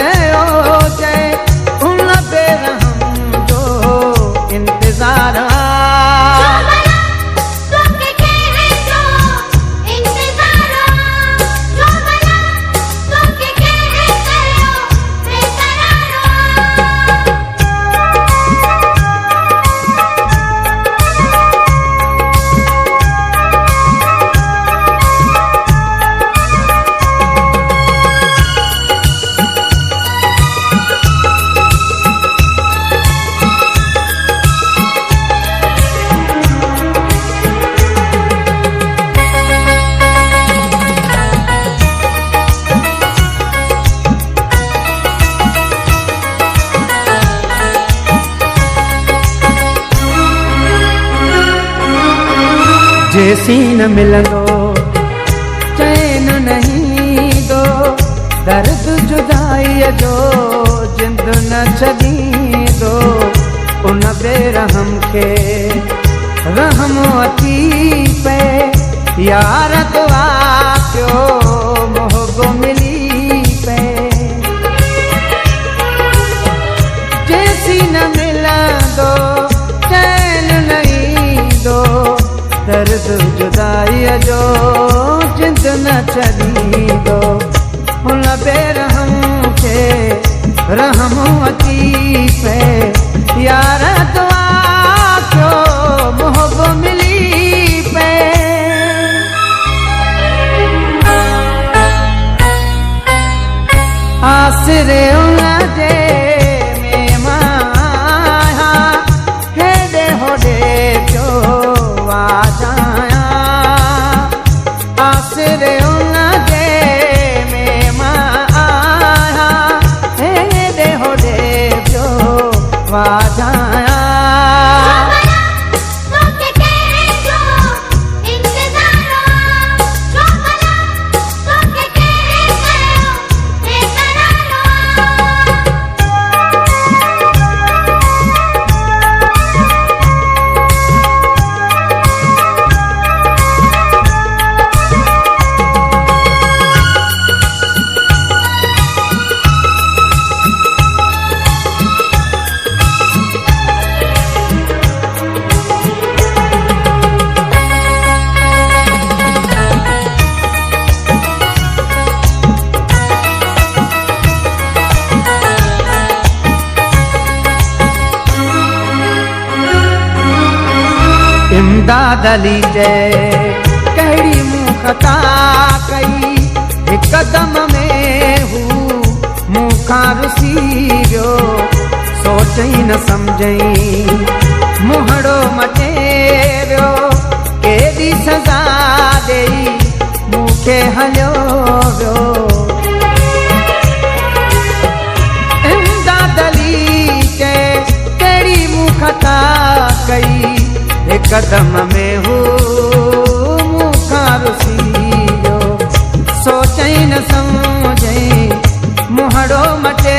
चयो चए उन बेरहम जो इंतजार जैसी न मिलंदो चैन नहीं दो दर्द जुदाई जो जिंद न छॾींदो उन बेरहम खे रहम अची पे यार दुआ कयो मोहबो मिली पे जैसी न मिलंदो चैन नहीं दो दर्द जुदाई जो जिंद न छॾींदो उन बेरहम खे रहम अची पे यार दुआ कयो मोहबो मिली पे आसरे उन जे इमदाद अली जय कहिड़ी मूं ख़ता कई हिक दम में हू मूंखां रुसी वियो सोचई न सम्झई मुहड़ो मटे वियो केॾी सज़ा ॾेई मूंखे हलियो वियो इमदाद अली जय कहिड़ी मूं ख़ता कई कदम में हू मूंखां रुसी वियो सोचई न सम्झई मुहड़ो मटे